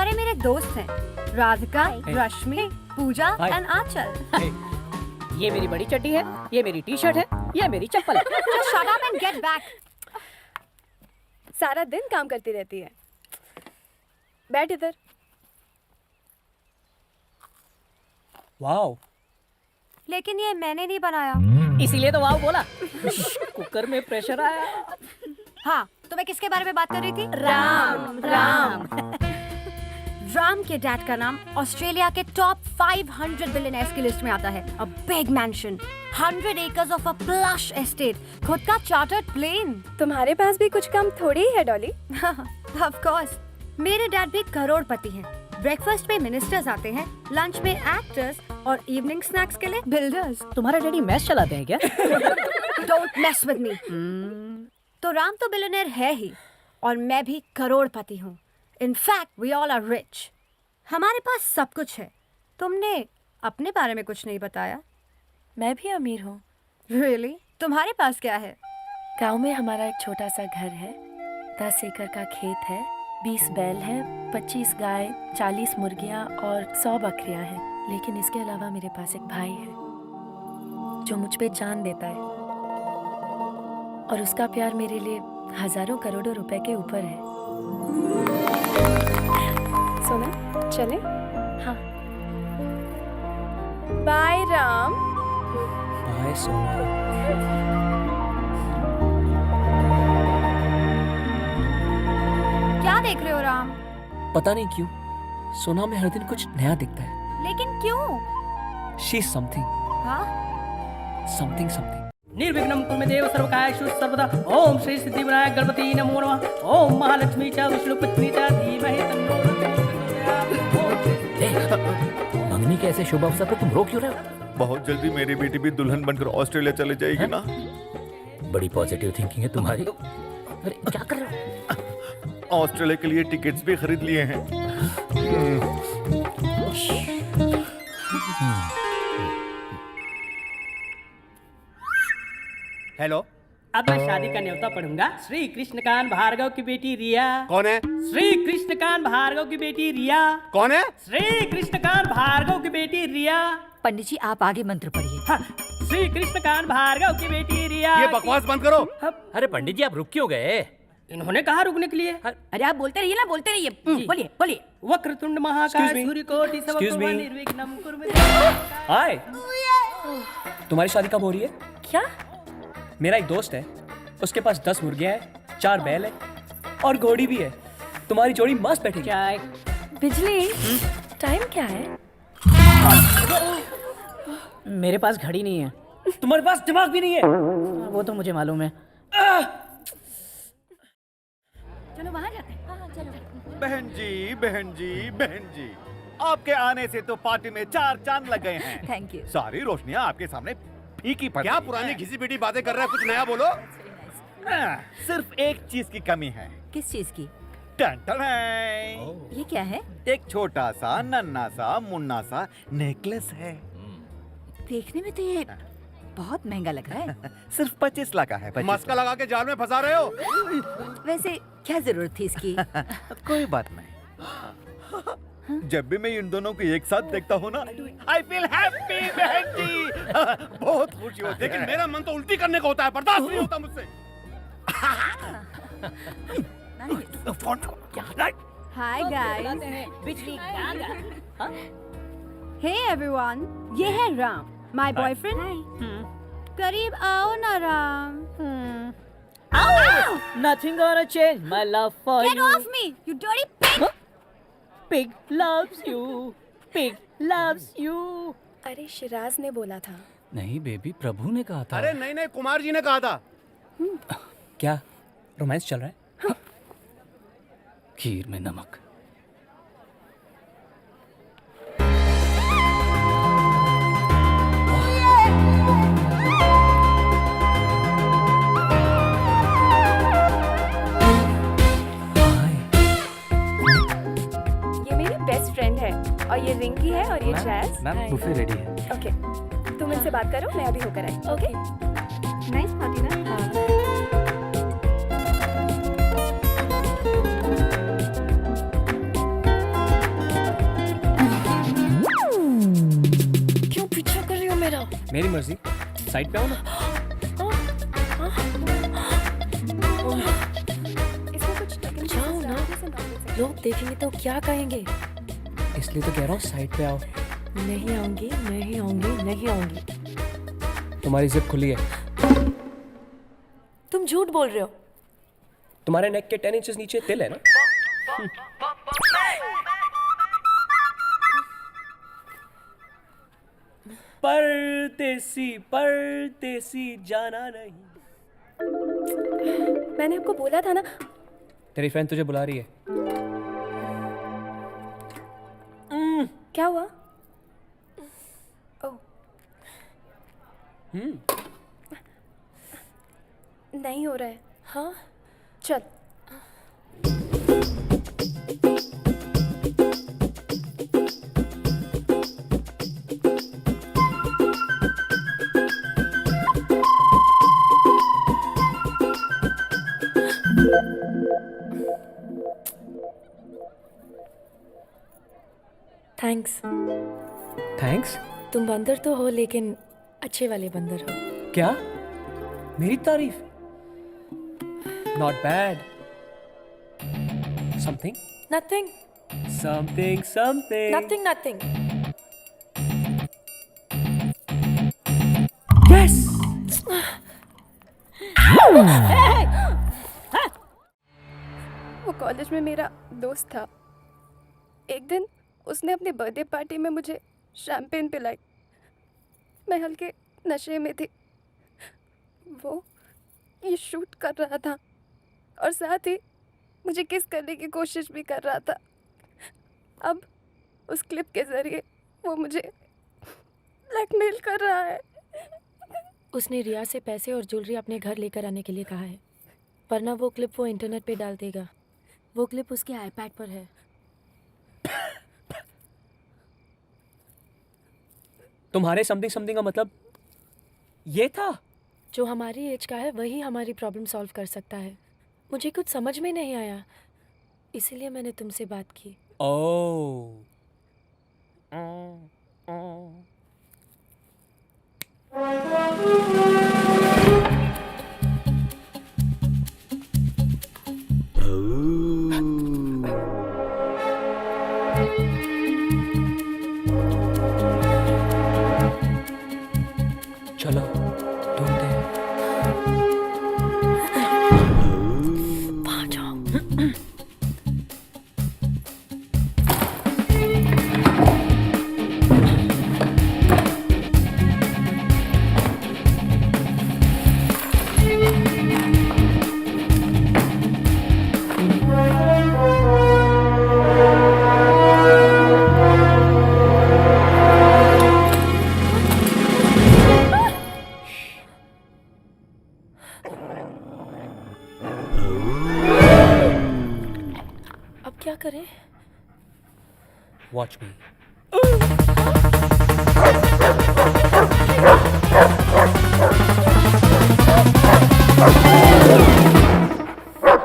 सारे मेरे दोस्त हैं, राधिका, रश्मि, पूजा एंड आंचल। ये मेरी बड़ी चड्डी है, ये मेरी टी शर्ट है, ये मेरी चप्पल है। Just shut up and get back. सारा दिन काम करती रहती है। बैठ इधर। वाओ, लेकिन ये मैंने नहीं बनाया। इसीलिए तो वाव बोला। कुकर में प्रेशर आया। हाँ, तो मैं किसके बारे में बात कर रही थी? राम। राम के डैड का नाम ऑस्ट्रेलिया के टॉप 500 बिलियनर्स की लिस्ट में आता है। A big mention, 100 acres of a plush estate, खुद का चार्टर्ड प्लेन। तुम्हारे पास भी कुछ कम थोड़ी ही है डॉली। ऑफ कोर्स, मेरे डैड भी करोड़पति हैं। ब्रेकफास्ट पे मिनिस्टर्स आते हैं, लंच में एक्टर्स और इवनिंग स्नैक्स के लिए बिल्डर्स। तुम्हारा डैडी मैच चलाते हैं क्या? Don't mess with me. तो राम तो बिलियनर है ही, और मैं भी करोड़पति हूँ। In fact we all are rich. हमारे पास सब कुछ है। तुमने अपने बारे में कुछ नहीं बताया। मैं भी अमीर हूँ। Really? तुम्हारे पास क्या है? गांव में हमारा एक छोटा सा घर है, 10 एकड़ का खेत है, 20 बैल है, 25 गाय, 40 मुर्गियाँ और 100 बकरियाँ हैं। लेकिन इसके अलावा मेरे पास एक भाई है जो मुझ पे जान देता है, और उसका प्यार मेरे लिए हजारों करोड़ों रुपए के ऊपर है। सोना, चले? हाँ। बाय राम। बाय सोना। क्या देख रहे हो राम? पता नहीं क्यों सोना में हर दिन कुछ नया दिखता है। लेकिन क्यों? शी समथिंग हाँ? समथिंग। निर्विघ्नं कुर्मदेव सर्वकार्येषु सर्वदा। ओम श्री सिद्धिविनायक गणपति नमो नमः। ओम महालक्ष्मी च विष्णुपत्नी च धीमहि तन्नो मंगनी के ऐसे शुभ अवसर पर तुम रो क्यों रहे हो? बहुत जल्दी मेरी बेटी भी दुल्हन बनकर ऑस्ट्रेलिया चले जाएगी ना। बड़ी पॉजिटिव थिंकिंग है तुम्हारी। अरे क्या कर रहे हो? ऑस्ट्रेलिया के लिए टिकट्स भी खरीद लिए हैं। हेलो, अब मैं शादी का न्योता पढ़ूंगा। श्री कृष्णकांत भार्गव की बेटी रिया। कौन है? श्री कृष्णकांत भार्गव की बेटी रिया। कौन है? श्री कृष्णकांत भार्गव की बेटी रिया। पंडित जी, आप आगे मंत्र पढ़िए। हाँ, श्री कृष्णकांत भार्गव की बेटी रिया। ये बकवास बंद करो। अरे पंडित जी, आप रुक क्यों गए? इन्होंने कहा रुकने के लिए। अरे आप बोलते रहिए ना, बोलते रहिए। बोलिए। वक्रतुंड महाकाय सूर्यकोटि Excuse me. निर्विघ्नं कुर्मते। हाय, तुम्हारी शादी कब हो रही है? क्या? मेरा एक दोस्त है, उसके पास 10 मुर्गियाँ हैं, 4 बैल है और घोड़ी भी है। तुम्हारी जोड़ी मस्त बैठेगी। क्या है? बिजली, टाइम क्या है? मेरे पास घड़ी नहीं है। तुम्हारे पास दिमाग भी नहीं है। वो तो मुझे मालूम है। चलो बाहर जाते हैं। हाँ, चलो। बहन जी, आपके आने से तो पार्टी में 4 चांद लग गए हैं। Thank you. सारी रोशनियां आपके सामने फीकी पड़ क्या गई पुरानी हैं। घिसी पिटी बातें कर रहा है? कुछ नया बोलो। सिर्फ एक चीज की कमी है। किस चीज की? टन टन है। ये क्या है? एक छोटा सा नन्ना सा मुन्ना सा नेकलेस है। देखने में तो ये बहुत महंगा लग रहा है। सिर्फ 25 लाख का है। 25 मस्का लगा के जाल में फंसा रहे हो। वैसे क्या जरूरत थी इसकी? कोई बात नहीं। जब भी मैं इन दोनों को एक साथ देखता हूँ ना, आई फील हैप्पी बहन जी। बहुत खुशी होती है। लेकिन मेरा मन तो उल्टी करने का होता है, बर्दाश्त नहीं होता मुझसे। Hi guys. बिजली हे एवरीवन, ये है राम, माय बॉयफ्रेंड। करीब आओ ना Ram. Nothing gonna change my love for Get you. off me, you dirty pig! Pig loves you. Pig loves you. अरे शिराज ने बोला था। नहीं बेबी, प्रभु ने कहा था। अरे नहीं, कुमार जी ने कहा था। क्या रोमांस चल रहा है? खीर में नमक। ये मेरी बेस्ट फ्रेंड है, और ये रिंकी है, और ये जैज। मैम बुफे रेडी है। ओके, तुम इनसे बात करो, मैं अभी होकर आई। ओके। नाइस पार्टी ना? हाँ। मेरी मर्जी, साइड पे आओ ना। इसमें कुछ जाओ ना, लोग देखेंगे तो क्या कहेंगे? इसलिए तो कह रहा हूँ साइड पे आओ। नहीं आऊंगी, नहीं आऊंगी, नहीं आऊंगी। तुम्हारी जिप खुली है। तुम झूठ बोल रहे हो। तुम्हारे नेक के 10 इंचेस नीचे तिल है ना। परदेसी जाना नहीं। मैंने आपको बोला था ना। तेरी फ्रेंड तुझे बुला रही है। क्या हुआ? ओह नहीं हो रहा है। हाँ, चल। थैंक्स। थैंक्स? तुम बंदर तो हो लेकिन अच्छे वाले बंदर हो। क्या? मेरी तारीफ? Not bad. Something nothing something something nothing nothing. Yes. वो कॉलेज में मेरा दोस्त था। एक दिन उसने अपने बर्थडे पार्टी में मुझे शैम्पेन पिलाई। मैं हल्के नशे में थी। वो ये शूट कर रहा था और साथ ही मुझे किस करने की कोशिश भी कर रहा था। अब उस क्लिप के ज़रिए वो मुझे ब्लैकमेल कर रहा है। उसने रिया से पैसे और ज्वेलरी अपने घर लेकर आने के लिए कहा है, वरना वो क्लिप वो इंटरनेट पे डाल देगा। वो क्लिप उसके आईपैड पर है। तुम्हारे समथिंग समथिंग का मतलब ये था? जो हमारी एज का है वही हमारी प्रॉब्लम सॉल्व कर सकता है। मुझे कुछ समझ में नहीं आया, इसीलिए मैंने तुमसे बात की। ओह। चलो ढूंढते हैं। वहाँ जाओ। अब क्या करें? वॉच मी।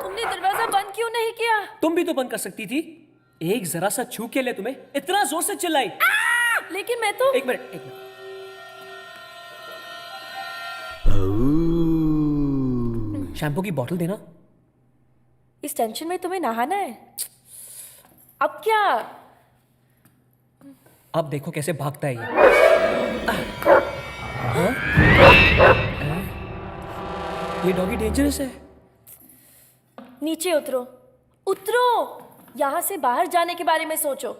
तुमने दरवाजा बंद क्यों नहीं किया? तुम भी तो बंद कर सकती थी। एक जरा सा छू के ले तुम्हें इतना जोर से चिल्लाई। लेकिन मैं तो एक मिनट एक मिनट। शैम्पू की बोतल देना। इस टेंशन में तुम्हें नहाना है? अब क्या? अब देखो कैसे भागता है ये। हाँ? ये डॉगी डेंजरस है। नीचे उतरो, उतरो। यहाँ से बाहर जाने के बारे में सोचो।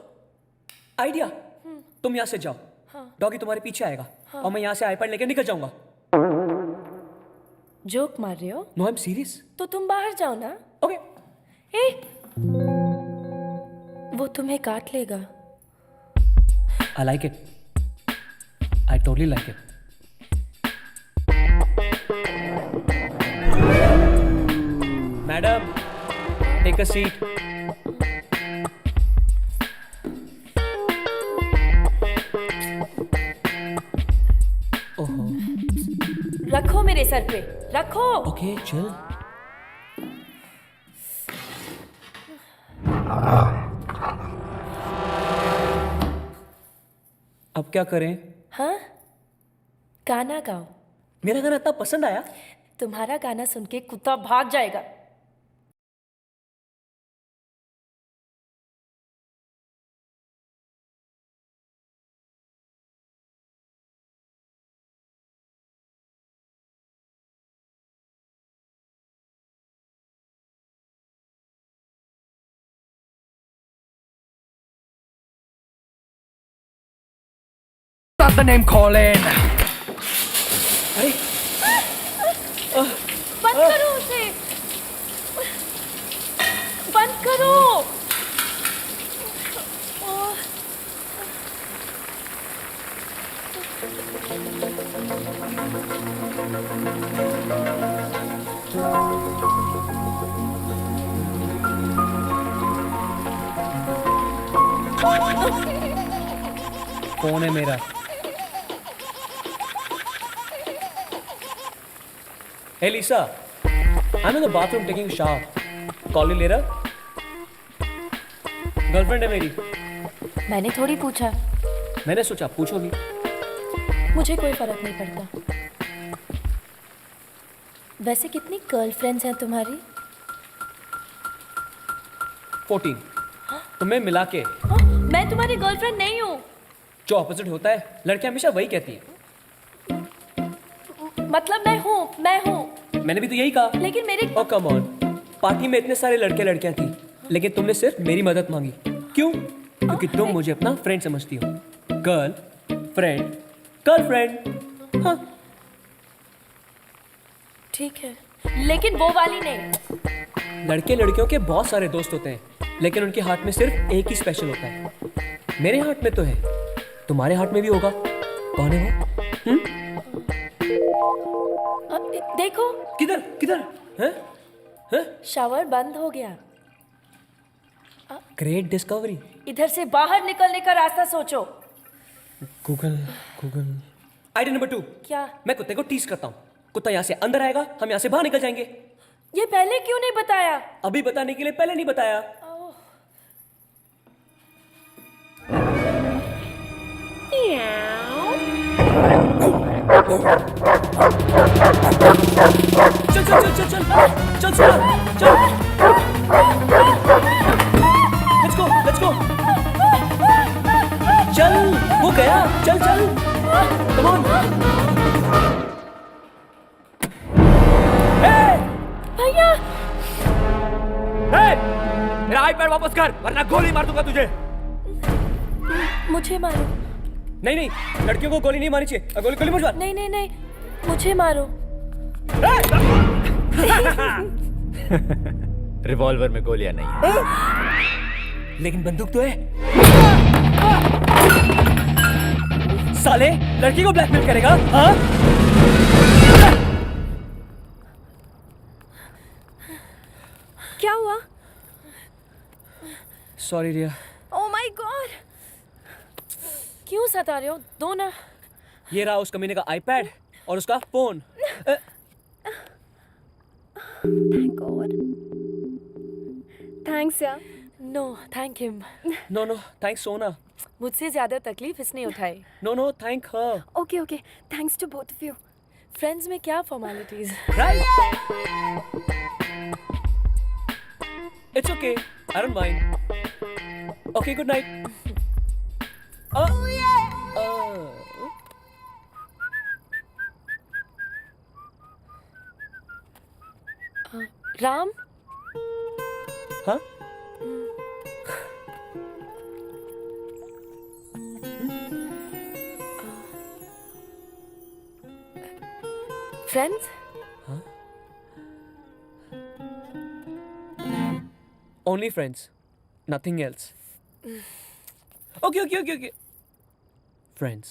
आइडिया। तुम यहाँ से जाओ। डॉगी तुम्हारे पीछे आएगा और मैं यहाँ से आईपैड लेकर निकल जाऊंगा। जोक मार रहे हो? No I am serious. तो तुम बाहर जाओ ना। ओके। ए, वो तुम्हें काट लेगा। I like it. I totally like it. Madam take a seat. ओहो। रखो मेरे सर पे, रखो। ओके चल। अब क्या करें? हाँ, गाना गाओ। मेरा गाना इतना पसंद आया? तुम्हारा गाना सुन के कुत्ता भाग जाएगा। Stop the name calling. अरे बंद करो उसे, बंद करो। फोन है मेरा। Hey Lisa, I'm in the bathroom taking a shower. Call you later. Girlfriend है मेरी। मैंने थोड़ी पूछा। मैंने सोचा पूछोगी। मुझे कोई फर्क नहीं पड़ता। वैसे कितनी गर्लफ्रेंड्स हैं तुम्हारी? 14। तुम्हें मिला के। हाँ, मैं तुम्हारी गर्लफ्रेंड नहीं हूँ। जो ऑपोजिट होता है लड़कियां हमेशा वही कहती है। मतलब मैं हूँ। मैंने भी तो यही कहा। लेकिन मेरी ओ कम ऑन, पार्टी में इतने सारे लड़के लड़कियां थी, लेकिन तुमने सिर्फ मेरी मदद मांगी। क्यों? क्योंकि तुम मुझे अपना फ्रेंड समझती हो। गर्लफ्रेंड। हाँ ठीक है, लेकिन वो वाली नहीं। लड़के लड़कियों के बहुत सारे दोस्त होते हैं, लेकिन उनके हाथ में सिर्फ एक ही स्पेशल होता है। मेरे हाथ में तो है, तुम्हारे हाथ में भी होगा। कौन है वो? देखो किधर किधर? हैं? हैं? शावर बंद हो गया। Great discovery. इधर से बाहर निकलने का रास्ता सोचो। गूगल। Idea number 2। क्या? मैं कुत्ते को टीज करता हूँ। कुत्ता यहाँ से अंदर आएगा, हम यहाँ से बाहर निकल जाएंगे। ये पहले क्यों नहीं बताया? अभी बताने के लिए पहले नहीं बताया। चल चल चल चल चल चल चल चल। Let's go। चल, वो गया। चल चल। Come on। भैया मेरा आईपैड वापस कर, वरना गोली मार दूंगा तुझे। मुझे मारो। नहीं, लड़कियों को गोली नहीं मारनी चाहिए। गोली मत मार। नहीं, मुझे मारो। रिवॉल्वर में गोलियां नहीं है। लेकिन बंदूक तो है। साले, लड़की को ब्लैकमेल करेगा? हाँ? क्या हुआ? Sorry Riya. Oh my god. क्यों सता रहे हो? दो ना। ये रहा उस कमीने का आईपैड और उसका फोन। Thank god. थैंक्स यार। No thank him. No thanks Sona. मुझसे ज्यादा तकलीफ इसने उठाई। No thank her. Okay thanks to both of you. Friends में क्या formalities? Right. It's okay, I don't mind. Okay, good night. Ram? हाँ? Friends? Only friends, nothing else. Okay. Friends.